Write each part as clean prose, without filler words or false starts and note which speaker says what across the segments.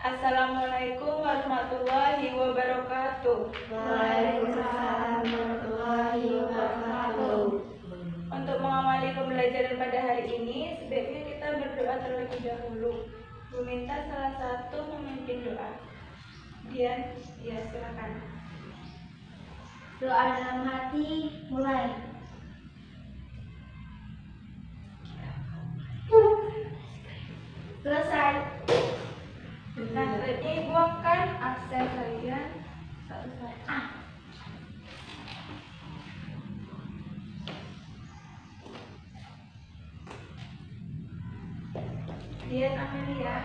Speaker 1: Assalamualaikum warahmatullahi wabarakatuh.
Speaker 2: Waalaikumsalam warahmatullahi wabarakatuh.
Speaker 1: Untuk mengawali pembelajaran pada hari ini, sebaiknya kita berdoa terlebih dahulu. Meminta salah satu memimpin doa. Dian, ya silakan.
Speaker 2: Doa dalam hati mulai. Selesai.
Speaker 1: Nah, selanjutnya ibu akan absen kalian satu saja. Dian Amelia,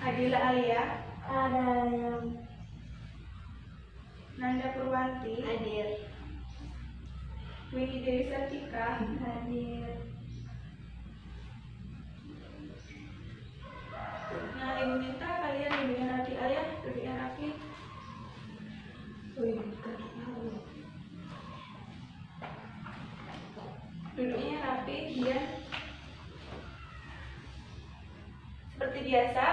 Speaker 1: Adila Alia,
Speaker 2: Ada yang
Speaker 1: Nanda Purwanti,
Speaker 2: hadir.
Speaker 1: Winnie Dewi Sartika,
Speaker 2: Hadir.
Speaker 1: Nah, ibu minta kalian duduknya rapi, Alia duduknya rapi. Duduknya rapi, dia. Seperti biasa,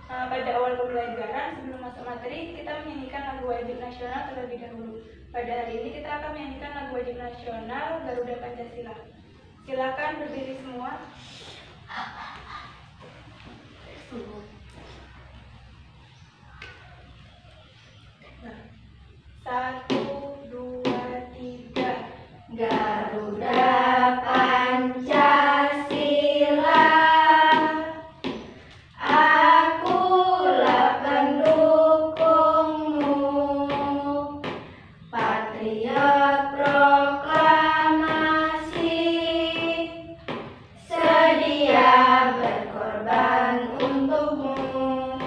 Speaker 1: pada awal pembelajaran sebelum masuk materi kita menyanyikan lagu wajib nasional terlebih dahulu. Pada hari ini kita akan menyanyikan lagu wajib nasional Garuda Pancasila. Silakan berdiri semua. Nah, 1, 2, 3.
Speaker 2: Garuda Pancasila, akulah pendukungmu, patriot proklamasi, sedia berkorban untukmu.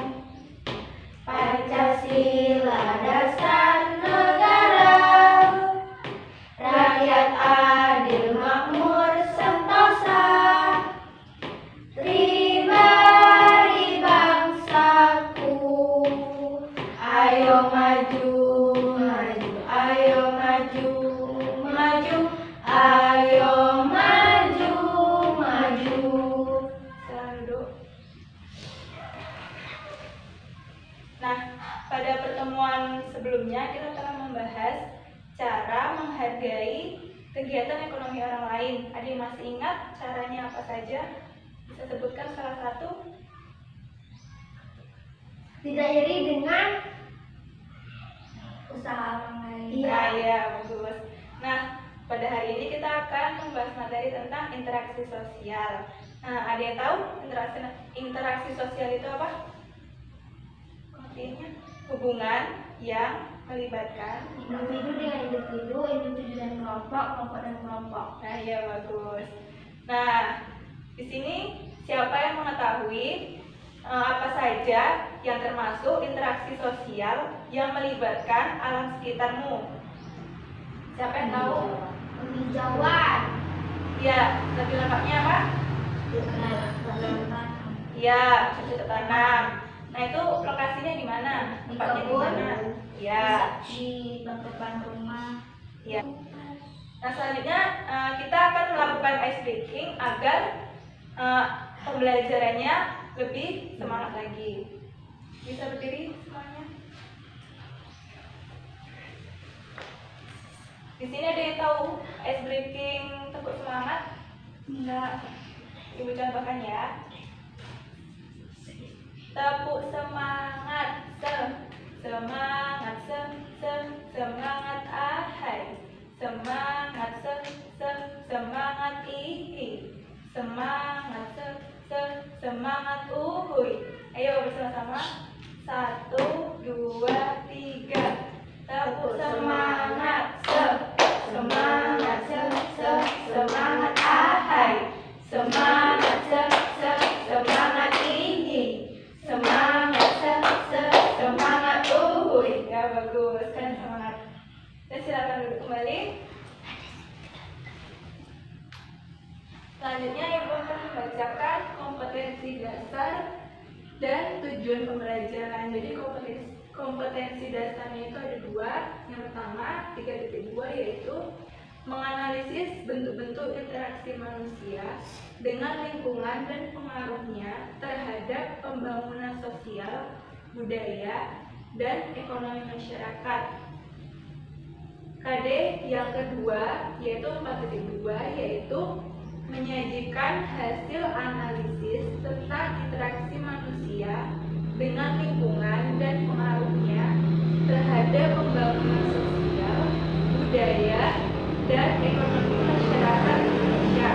Speaker 2: Pancasila dasar negara, rakyat adil makmur sentosa, pribadi bangsaku. Ayo maju, maju, ayo maju, maju, ayo maju, maju.
Speaker 1: Selalu. Nah, pada pertemuan sebelumnya kita telah membahas cara menghargai kegiatan ekonomi orang lain. Ada yang masih ingat caranya apa saja? Bisa sebutkan salah satu?
Speaker 2: Tidak iri dengan usaha orang lain.
Speaker 1: Iya, bagus. Nah, pada hari ini kita akan membahas materi tentang interaksi sosial. Nah, ada yang tahu interaksi sosial itu apa? Artinya hubungan yang melibatkan
Speaker 2: Individu dengan individu, individu dan kelompok, kelompok dan kelompok.
Speaker 1: Nah, iya bagus. Nah, di sini siapa yang mengetahui apa saja yang termasuk interaksi sosial yang melibatkan alam sekitarmu? Siapa yang tahu?
Speaker 2: Penghijauan.
Speaker 1: Ya, lebih lengkapnya apa? Ya, cocok tanam. Nah, itu lokasinya di mana?
Speaker 2: Di
Speaker 1: Tempatnya di
Speaker 2: kebun.
Speaker 1: mana? Ya.
Speaker 2: Di depan rumah.
Speaker 1: Ya. Nah, selanjutnya kita akan melakukan ice breaking agar pembelajarannya lebih semangat lagi. Bisa berdiri semuanya. Di sini ada yang tahu ice breaking tepuk semangat? Enggak. Ibu contohkan ya. Tepuk semangat, semangat, semangat ahai, semangat, semangat ihi, semangat, semangat uhui. Ayo bersama-sama. 1, 2, 3. Tepuk semangat, semangat, semangat ahai, semangat, semangat ihi, semangat, semangat uhui. Ya bagus, kalian semangat. Dan silakan duduk kembali. Selanjutnya ibu akan membacakan kompetensi dasar dan tujuan pembelajaran. Jadi kompetensi dasarnya itu ada dua. Yang pertama 3.2 yaitu menganalisis bentuk-bentuk interaksi manusia dengan lingkungan dan pengaruhnya terhadap pembangunan sosial, budaya, dan ekonomi masyarakat. KD yang kedua yaitu 4.2 yaitu menyajikan hasil analisis tentang interaksi manusia dengan lingkungan dan pengaruhnya terhadap pembangunan sosial, budaya, dan ekonomi masyarakat Indonesia.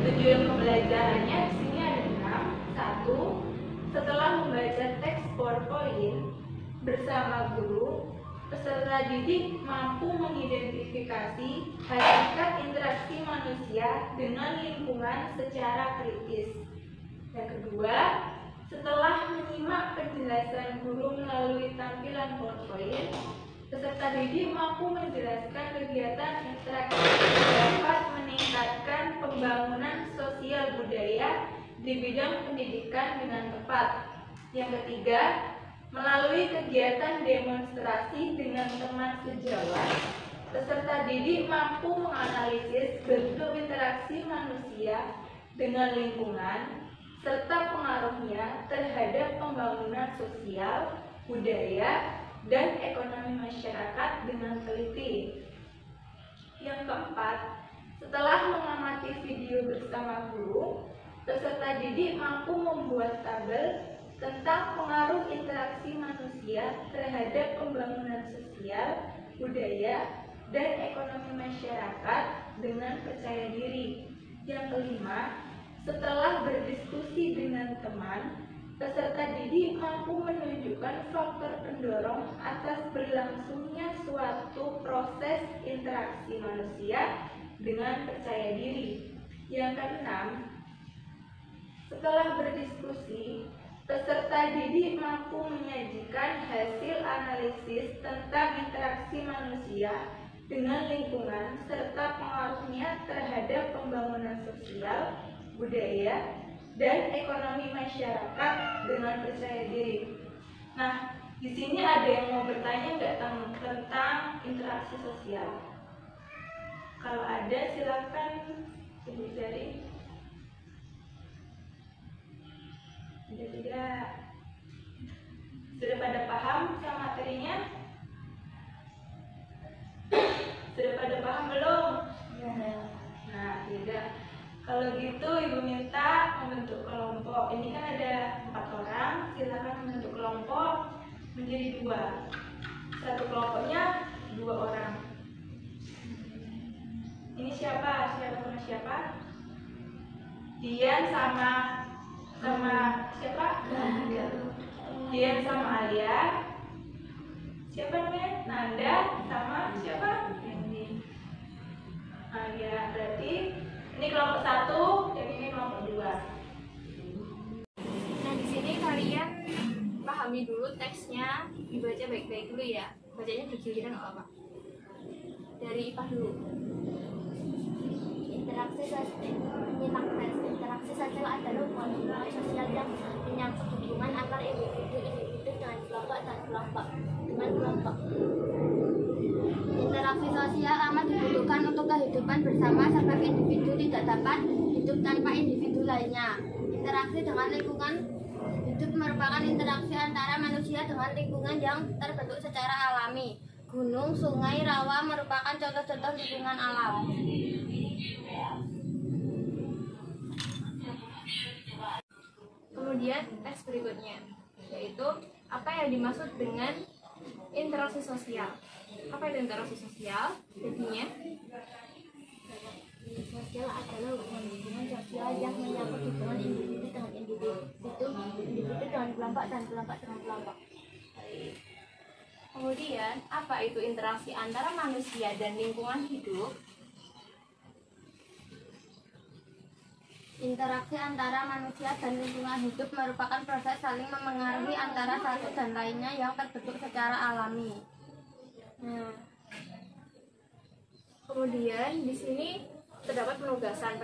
Speaker 1: Tujuan pembelajarannya di sini ada 6. 1. Setelah membaca teks PowerPoint bersama guru, peserta didik mampu mengidentifikasi hakikat interaksi manusia dengan lingkungan secara kritis. Yang kedua, setelah menyimak penjelasan guru melalui tampilan PowerPoint, peserta didik mampu menjelaskan kegiatan interaksi yang dapat meningkatkan pembangunan sosial budaya di bidang pendidikan dengan tepat. Yang ketiga, melalui kegiatan demonstrasi dengan teman sejawat, peserta didik mampu menganalisis bentuk interaksi manusia dengan lingkungan serta pengaruhnya terhadap pembangunan sosial, budaya, dan ekonomi masyarakat dengan teliti. Yang keempat, setelah mengamati video bersama guru, peserta didik mampu membuat tabel tentang pengaruh interaksi manusia terhadap pembangunan sosial, budaya, dan ekonomi masyarakat dengan percaya diri. Yang kelima, setelah berdiskusi dengan teman, peserta didik mampu menunjukkan faktor pendorong atas berlangsungnya suatu proses interaksi manusia dengan percaya diri. Yang keenam, setelah berdiskusi, peserta didik mampu menyajikan hasil analisis tentang interaksi manusia dengan lingkungan serta pengaruhnya terhadap pembangunan sosial, budaya, dan ekonomi masyarakat dengan percaya diri. Nah, di sini ada yang mau bertanya nggak tentang interaksi sosial? Kalau ada, silakan Ibu cari. Ada tidak? Sudah pada paham sama materinya? Sudah pada paham belum? Nah, tidak. Kalau gitu Ibu minta membentuk kelompok. Ini kan ada 4 orang, silakan membentuk kelompok menjadi 2. Satu kelompoknya 2 orang. Ini siapa? Siapa sama siapa? Dian sama siapa? Dian sama Alia. Siapa namanya? Nanda sama siapa? Alia. Berarti ini kelompok 1 dan ini kelompok 2.
Speaker 2: Nah, di sini kalian pahami dulu teksnya, dibaca baik-baik dulu ya. Bacanya bergiliran nggak apa-apa. Dari IPA dulu. Interaksi sosial adalah hubungan sosial yang menyangkut hubungan antar individu dengan kelompok. Interaksi sosial amat dibutuhkan untuk kehidupan bersama, sebab individu tidak dapat hidup tanpa individu lainnya. Interaksi dengan lingkungan hidup merupakan interaksi antara manusia dengan lingkungan yang terbentuk secara alami. Gunung, sungai, rawa merupakan contoh-contoh lingkungan alam. Kemudian teks berikutnya, yaitu apa yang dimaksud dengan interaksi sosial. Apa itu interaksi sosial? Jadinya
Speaker 3: sosial adalah hubungan sosial yang menyangkut hubungan individu dengan individu, individu dengan kelompok dan kelompok dengan kelompok.
Speaker 2: Kemudian, apa itu interaksi antara manusia dan lingkungan hidup?
Speaker 3: Interaksi antara manusia dan lingkungan hidup merupakan proses saling memengaruhi antara satu dan lainnya yang terbentuk secara alami.
Speaker 2: Nah, kemudian di sini terdapat penugasan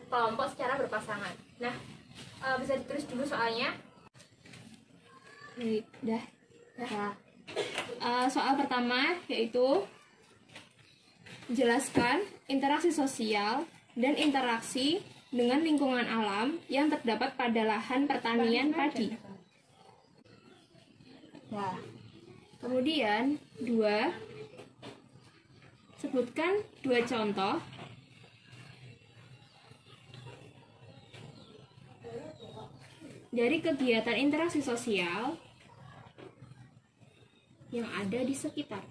Speaker 2: kelompok secara berpasangan. Nah, bisa ditulis dulu soalnya. Udah. Soal pertama yaitu jelaskan interaksi sosial
Speaker 4: dan interaksi dengan lingkungan alam yang terdapat pada lahan pertanian padi. Nah, kemudian sebutkan 2 contoh dari kegiatan interaksi sosial yang ada di sekitar.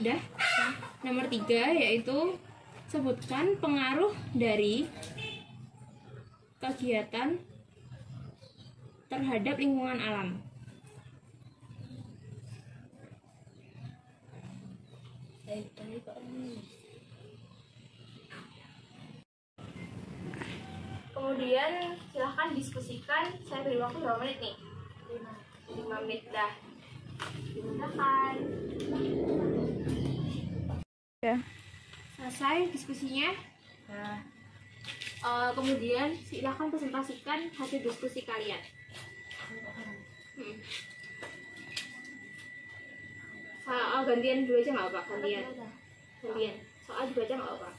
Speaker 4: Udah. Nomor 3 yaitu sebutkan pengaruh dari kegiatan terhadap lingkungan alam. Kemudian silahkan diskusikan. Saya beri waktu berapa menit nih? 5 menit dah. Silakan. Ya. Selesai diskusinya. Nah. Kemudian silakan presentasikan hasil diskusi kalian. Gantian dulu aja nggak apa? Gantian. Soal dibaca nggak apa?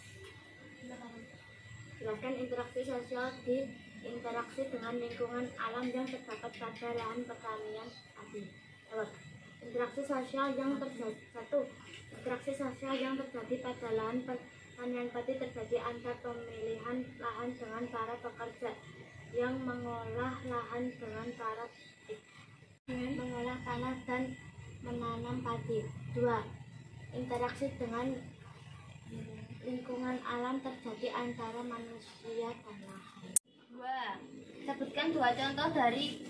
Speaker 2: Jelaskan interaksi sosial di interaksi dengan lingkungan alam yang terdapat pada lahan pertanian padi. Interaksi sosial yang terjadi interaksi sosial yang terjadi pada lahan pertanian padi terjadi antara pemilihan lahan dengan para pekerja yang mengolah lahan dengan para mengolah tanah dan menanam padi. 2. Interaksi dengan lingkungan alam terjadi antara manusia dan lahan. 2. Sebutkan 2 contoh dari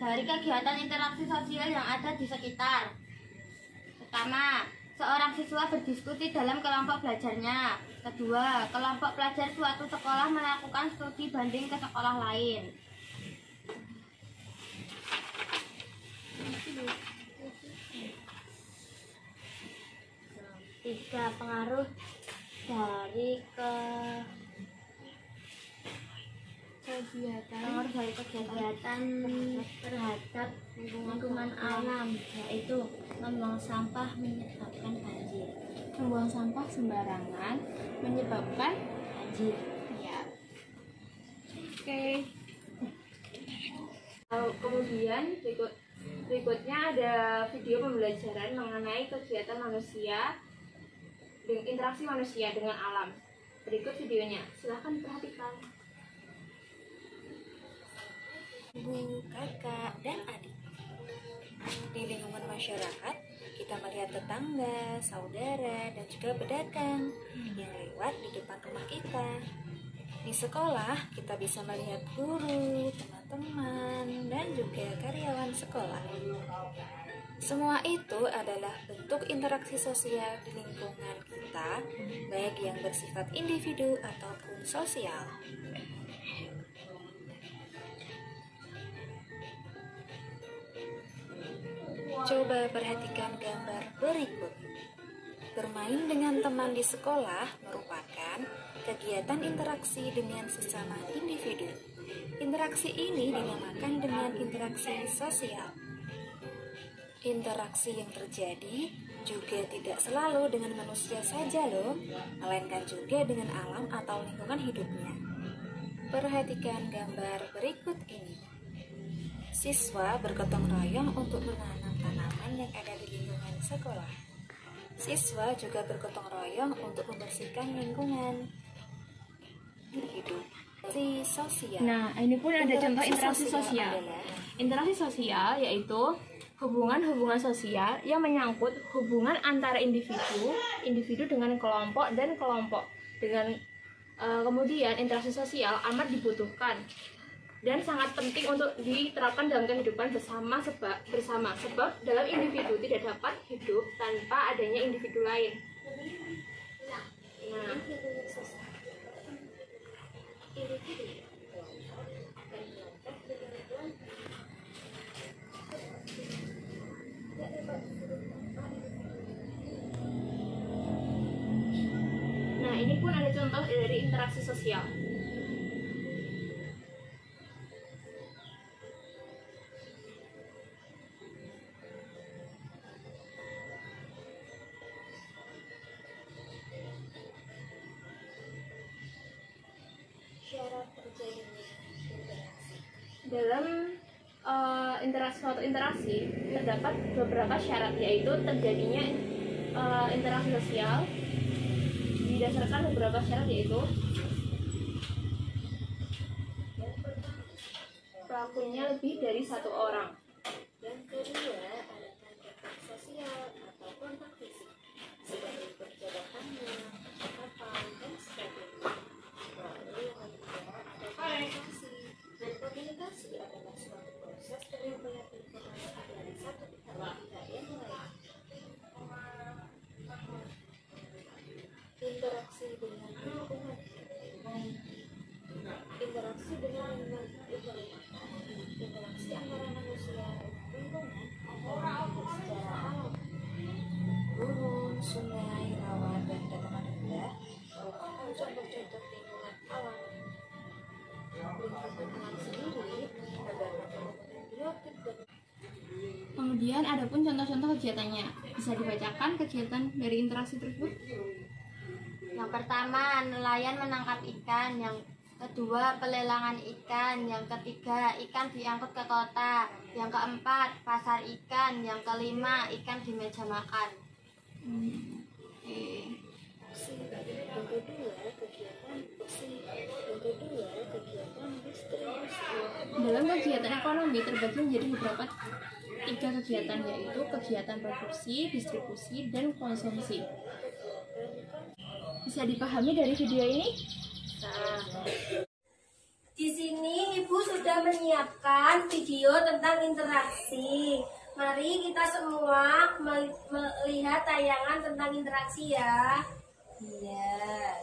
Speaker 2: kegiatan interaksi sosial yang ada di sekitar. Pertama, seorang siswa berdiskusi dalam kelompok belajarnya. Kedua, kelompok pelajar suatu sekolah melakukan studi banding ke sekolah lain. 3. Pengaruh dari kegiatan terhadap lingkungan alam, yaitu membuang sampah menyebabkan banjir.
Speaker 4: Membuang sampah sembarangan menyebabkan banjir. Ya. Oke. Kemudian berikutnya ada video pembelajaran mengenai kegiatan manusia dengan interaksi manusia dengan alam. Berikut videonya, silahkan perhatikan.
Speaker 5: Ibu, kakak, dan adik. Di lingkungan masyarakat, kita melihat tetangga, saudara, dan juga pedagang yang lewat di depan rumah kita. Di sekolah, kita bisa melihat guru, teman-teman, dan juga karyawan sekolah. Semua itu adalah bentuk interaksi sosial di lingkungan kita, baik yang bersifat individu ataupun sosial. Coba perhatikan gambar berikut. Bermain dengan teman di sekolah merupakan kegiatan interaksi dengan sesama individu. Interaksi ini dinamakan dengan interaksi sosial. Interaksi yang terjadi juga tidak selalu dengan manusia saja loh, melainkan juga dengan alam atau lingkungan hidupnya. Perhatikan gambar berikut ini. Siswa bergotong royong untuk menanam tanaman yang ada di lingkungan sekolah. Siswa juga bergotong royong untuk membersihkan lingkungan hidup. Sosial.
Speaker 4: Nah, ini pun ada contoh interaksi sosial. Interaksi sosial yaitu hubungan-hubungan sosial yang menyangkut hubungan antara individu dengan kelompok dan kelompok. Kemudian interaksi sosial amat dibutuhkan dan sangat penting untuk diterapkan dalam kehidupan bersama sebab dalam individu tidak dapat hidup tanpa adanya individu lain. Nah, ini pun ada contoh dari interaksi sosial.
Speaker 5: Syarat terjadinya interaksi.
Speaker 4: Dalam suatu interaksi terdapat beberapa syarat, yaitu terjadinya interaksi sosial didasarkan beberapa syarat, yaitu pelakunya lebih dari satu orang.
Speaker 5: Yang kedua ada kontak sosial atau kontak fisik seperti berjabat tangan, tatapan, dan sebagainya. Lalu yang ketiga ada komunikasi. Komunikasi adalah suatu proses penyampaian informasi dari satu pihak ke pihak yang lain. Interaksi dengan lingkungan. Interaksi dengan lingkungan. Interaksi antara manusia dan lingkungan secara alam. Gunung, sungai, rawa, dan dataran rendah merupakan contoh-contoh lingkungan alam. Lingkungan alam sendiri terdapat biotik dan
Speaker 4: Kemudian ada pun contoh-contoh kegiatannya. Bisa dibacakan kegiatan dari interaksi tersebut?
Speaker 2: Yang pertama, nelayan menangkap ikan. Yang kedua, pelelangan ikan. Yang ketiga, ikan diangkut ke kota. Yang keempat, pasar ikan. Yang kelima, ikan di meja makan.
Speaker 5: yang kedua kegiatan bersih. Yang kedua kegiatan distribusi.
Speaker 4: Dalam kegiatan ekonomi terbagi menjadi beberapa tiga kegiatan, yaitu kegiatan produksi, distribusi, dan konsumsi. Bisa dipahami dari video ini?
Speaker 6: Di sini Ibu sudah menyiapkan video tentang interaksi. Mari kita semua melihat tayangan tentang interaksi ya. Iya.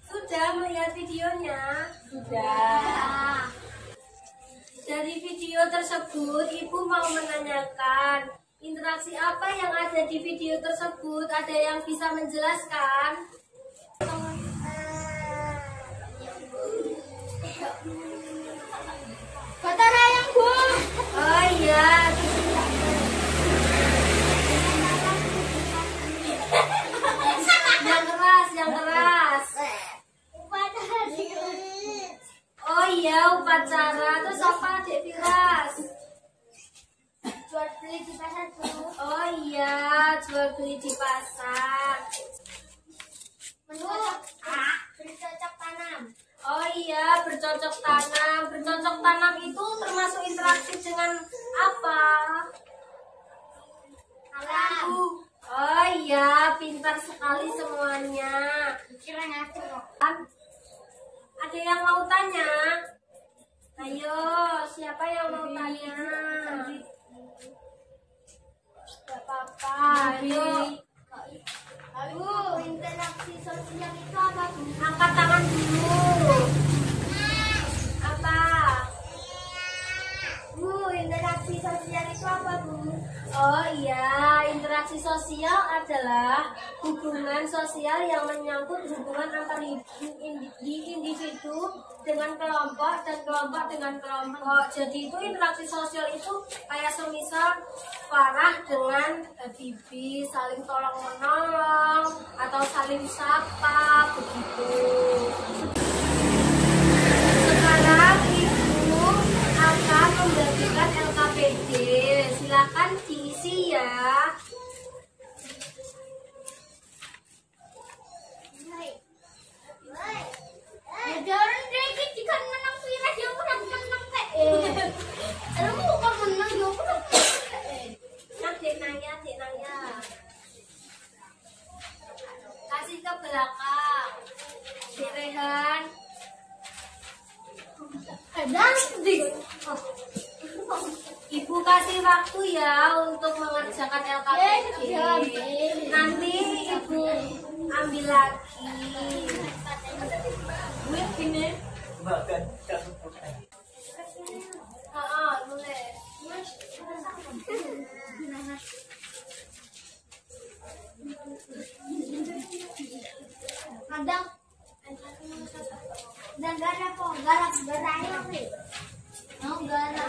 Speaker 6: Sudah melihat videonya?
Speaker 2: Sudah.
Speaker 6: Dari video tersebut, Ibu mau menanyakan interaksi apa yang ada di video tersebut. Ada yang bisa menjelaskan?
Speaker 2: Kata Rayang, Bu.
Speaker 6: Oh iya. Yang keras, yang keras. Oh iya, upacara. Terus apa, Dek Firas?
Speaker 2: Jual beli di pasar, Bu.
Speaker 6: Oh iya, jual beli di pasar.
Speaker 2: Bercocok tanam.
Speaker 6: Oh iya, bercocok tanam. Bercocok tanam itu termasuk interaksi dengan apa?
Speaker 2: Alam.
Speaker 6: Oh iya, pintar sekali semuanya.
Speaker 2: Kira ngatur.
Speaker 6: Ada yang mau tanya? Ayo, siapa yang mau tanya? Gak apa-apa, ayo.
Speaker 2: Bu, interaksi sosial itu apa, Bu?
Speaker 6: Angkat tangan dulu. Apa?
Speaker 2: Bu, interaksi sosial itu apa, Bu?
Speaker 6: Oh iya, interaksi sosial adalah hubungan sosial yang menyangkut hubungan antar individu dengan kelompok dan kelompok dengan kelompok. Jadi itu interaksi sosial itu kayak semisal Farah dengan Bibi saling tolong menolong atau saling sapa begitu. Sekarang Ibu akan membagikan LKPD. Silakan diisi ya.
Speaker 2: Ya orang dia jika menang viral dia menang teh. Kamu bukan menang dia menang.
Speaker 6: Dek nanya. Kasih ke belakang. Dek Rehan. Ibu kasih waktu ya untuk mengerjakan LKPD. Nanti Ibu ambil lagi. Duit ini. Boleh.
Speaker 2: Kadang dan gara kok garanya nih. Mau gara.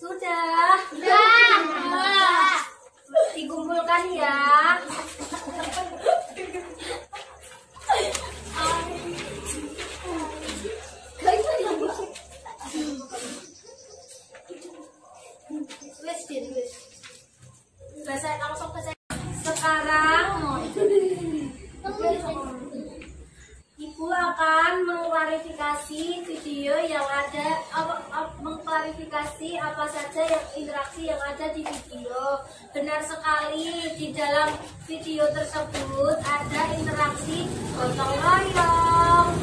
Speaker 6: Sudah. Dikumpulkan ya. Sekarang akan mengklarifikasi video yang ada, mengklarifikasi apa saja yang interaksi yang ada di video. Benar sekali, di dalam video tersebut ada interaksi gotong royong,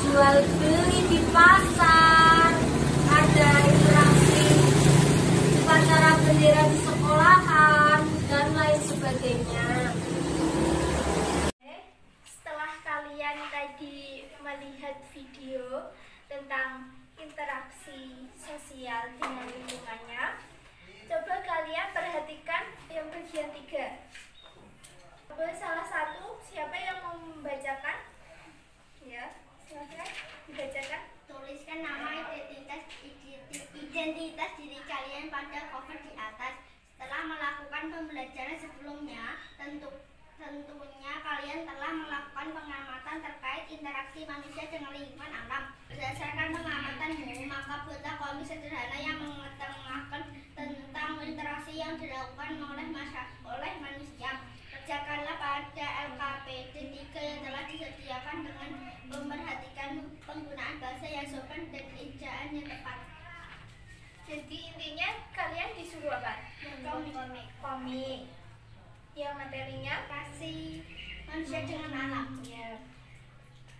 Speaker 6: jual beli di pasar, ada interaksi upacara bendera di sekolahan, dan lain sebagainya.
Speaker 3: Setelah kalian tadi melihat video tentang interaksi sosial dengan lingkungannya, coba kalian perhatikan yang bagian 3. Coba salah satu, siapa yang mau membacakan? Ya, silakan dibacakan.
Speaker 2: Tuliskan nama identitas diri kalian pada cover di atas. Setelah melakukan pembelajaran sebelumnya, tentunya kalian telah melakukan pengamatan terkait interaksi manusia dengan lingkungan alam. Berdasarkan pengamatanmu, maka buatlah komik sederhana yang mengetengahkan tentang interaksi yang dilakukan oleh manusia. Kerjakanlah pada LKPD 3 yang telah disediakan dengan memperhatikan penggunaan bahasa yang sopan dan ejaan yang tepat.
Speaker 3: Jadi intinya kalian disuruh apa? Komik. Yang materinya
Speaker 2: Interaksi manusia dengan alam.
Speaker 3: ya.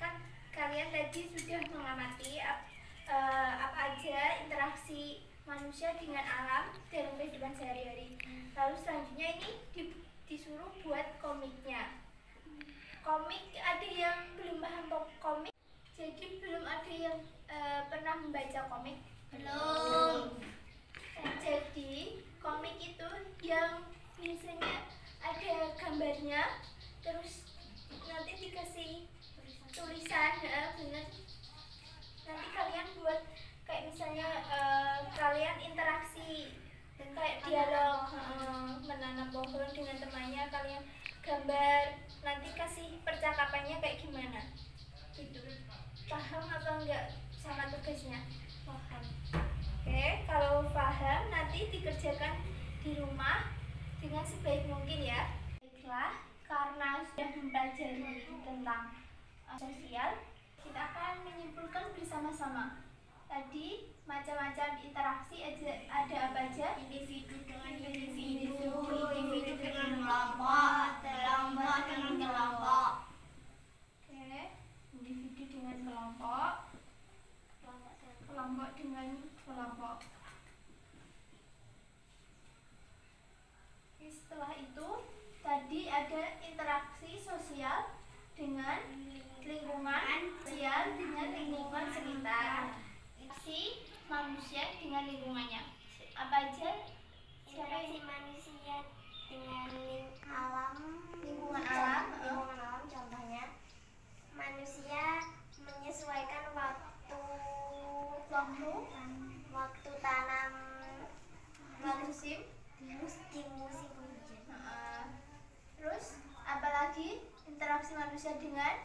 Speaker 3: Kan kalian tadi sudah mengamati apa aja interaksi manusia dengan alam dalam kehidupan sehari-hari. Lalu selanjutnya ini disuruh buat komiknya. Komik, ada yang belum paham komik, jadi belum ada yang pernah membaca komik.
Speaker 2: Belum.
Speaker 3: Jadi komik itu yang biasanya ada gambarnya, terus nanti dikasih tulisan, bener. Nanti kalian buat kayak misalnya kalian interaksi kayak dialog, menanam pohon dengan temannya, kalian gambar, nanti kasih percakapannya kayak gimana gitu. Paham apa enggak sama tugasnya? Paham. Oke, kalau paham nanti dikerjakan di rumah dengan sebaik mungkin ya. Baiklah, karena sudah mempelajari tentang sosial, kita akan menyimpulkan bersama-sama. Tadi macam-macam interaksi ada apa aja?
Speaker 2: Individu dengan individu dengan kelompok, kelompok dengan kelompok.
Speaker 3: Oke, individu dengan kelompok, kelompok dengan kelompok. Setelah itu, tadi ada interaksi sosial dengan lingkungan, sosial dengan lingkungan sekitar, interaksi manusia dengan lingkungannya. Apa aja?
Speaker 2: Interaksi manusia dengan lingkungan alam contohnya manusia menyesuaikan waktu tanam
Speaker 3: Musim.
Speaker 2: di musim hujan.
Speaker 3: Terus apalagi interaksi manusia dengan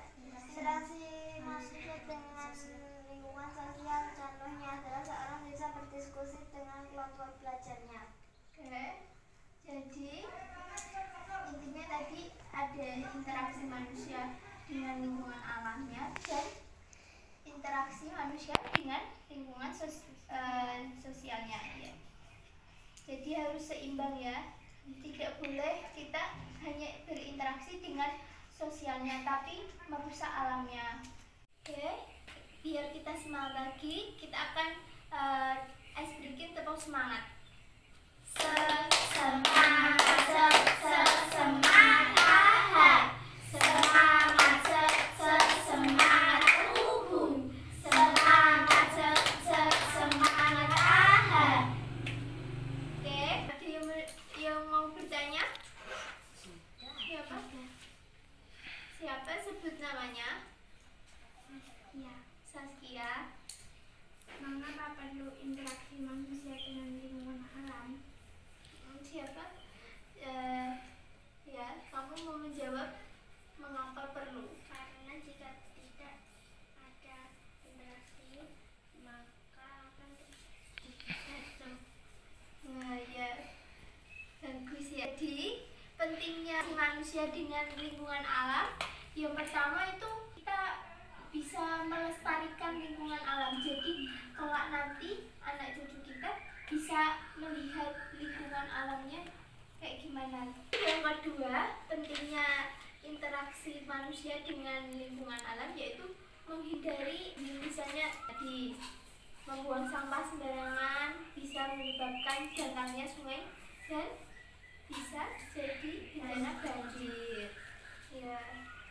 Speaker 2: Interaksi manusia dengan lingkungan sosial contohnya adalah seorang bisa berdiskusi dengan kelompok belajarnya.
Speaker 3: Oke, jadi intinya tadi ada interaksi manusia dengan lingkungan alamnya dan interaksi manusia dengan lingkungan sosialnya ya. Jadi harus seimbang ya, tidak boleh kita hanya berinteraksi dengan sosialnya tapi merusak alamnya. Oke, biar kita semangat lagi, kita akan ice breaking tepuk semangat. Semangat, semangat, semangat, semangat, semangat, semangat. Oke, ada yang mau bertanya? Siapa? Siapa sebut namanya? Saskia.
Speaker 2: Mengapa perlu interaksi manusia dengan lingkungan alam?
Speaker 3: Siapa? Ya, kamu mau menjawab mengapa perlu?
Speaker 2: Karena jika tidak ada interaksi, maka akan terjadi.
Speaker 3: Nah, ya, bagus ya. Jadi, pentingnya manusia dengan lingkungan alam, yang pertama itu kita bisa melestarikan lingkungan alam. Jadi kelak nanti anak cucu kita bisa melihat lingkungan alamnya kayak gimana. Yang kedua, pentingnya interaksi manusia dengan lingkungan alam yaitu menghindari misalnya tadi membuang sampah sembarangan bisa menyebabkan datangnya sungai dan bisa jadi bencana banjir. Ya,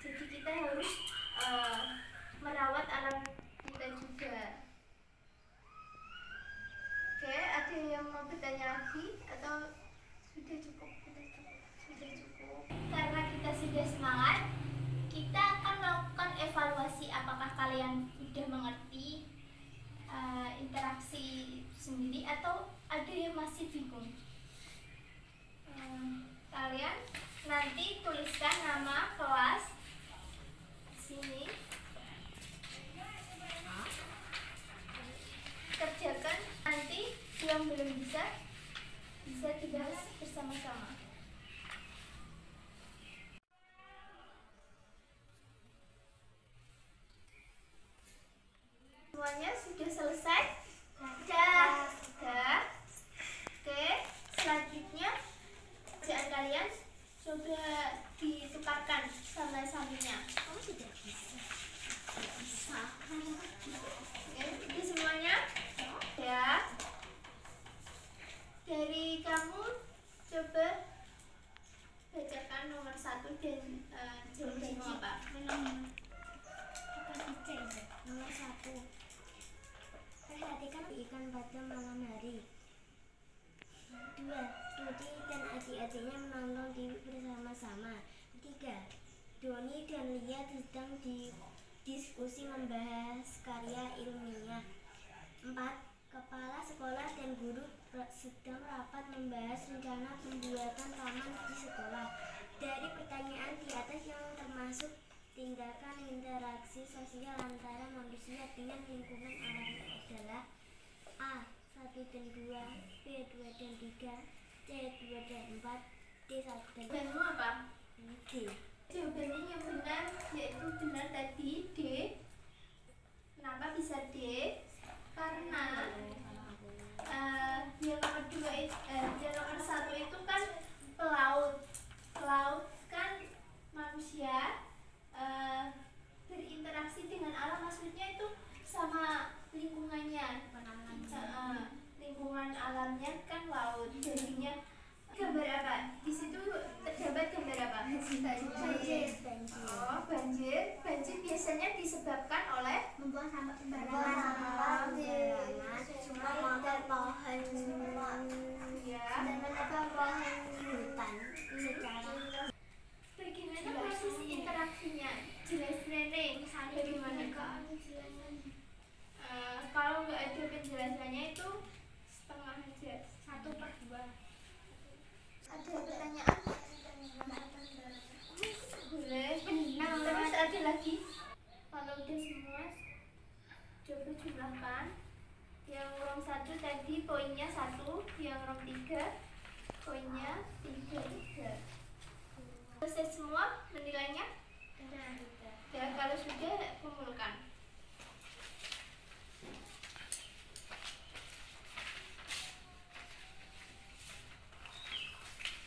Speaker 3: jadi kita harus merawat alam kita juga. Oke, ada yang mau bertanya lagi atau sudah cukup? Sudah cukup. Karena kita sudah semangat, kita akan melakukan evaluasi apakah kalian sudah mengerti interaksi sendiri atau ada yang masih bingung. Kalian nanti tuliskan nama kelas di sini. Kerjakan, nanti yang belum bisa dibahas bersama-sama. Semuanya sudah selesai? Sudah. Oke, selanjutnya kerjaan kalian coba ditukarkan sama sampingnya. Kamu sudah bisa. Oke, jadi semuanya ya. Dari kamu coba bacakan nomor 1 dan jawabannya apa?
Speaker 2: Nomor 1. Perhatikan ikan pada malam hari. 2. Tuti dan adik-adiknya menonton TV bersama-sama. 3. Doni dan Lia sedang diskusi membahas karya ilmiah. 4. Kepala sekolah dan guru sedang rapat membahas rencana pembuatan taman di sekolah. Dari pertanyaan di atas yang termasuk tindakan interaksi sosial antara manusia dengan lingkungan alam adalah A. 1 dan 2, B. 2 dan 3, C. 2 dan 4, D. 1 dan 4.
Speaker 3: Jawabanmu apa?
Speaker 2: D.
Speaker 3: Jawabannya yang benar yaitu benar tadi D. Kenapa bisa D? Karena yang nomor 2 yang nomor 1 itu kan pelaut. Pelaut kan manusia berinteraksi dengan alam, maksudnya itu sama lingkungannya. Lingkungan alamnya kan laut, jadinya gambar apa? Di situ terdapat gambar apa? Banjir. Oh, banjir. Banjir biasanya disebabkan oleh membuang sampah sembarangan.
Speaker 2: Memotong pohon
Speaker 3: Ya.
Speaker 2: dan menebang pohon hutan secara
Speaker 3: Bagaimana proses interaksinya? Jelas Neneng. Bagaimana Kak? Kalau nggak ada penjelasannya itu setengah aja, 1/2. Ada pertanyaan? Boleh. Terus ada lagi? Kalau udah semua, coba jumlahkan. Yang rom 1 tadi poinnya 1, yang rom 3 poinnya 3. Selesai semua menilainya? Ya, kalau sudah kumpulkan.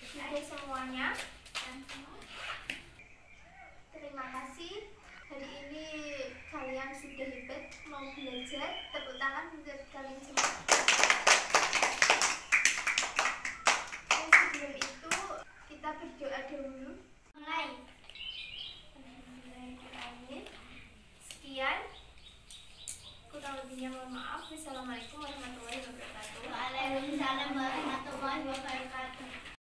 Speaker 3: Sudah semuanya. Terima kasih. Hari ini kalian sudah hebat mau belajar. Tepuk tangan untuk kalian semua. Dan sebelum itu kita berdoa dulu. Mulai. Sekian. Kurang lebihnya mohon maaf. Wassalamualaikum warahmatullahi wabarakatuh.
Speaker 2: Waalaikumsalam warahmatullahi wabarakatuh.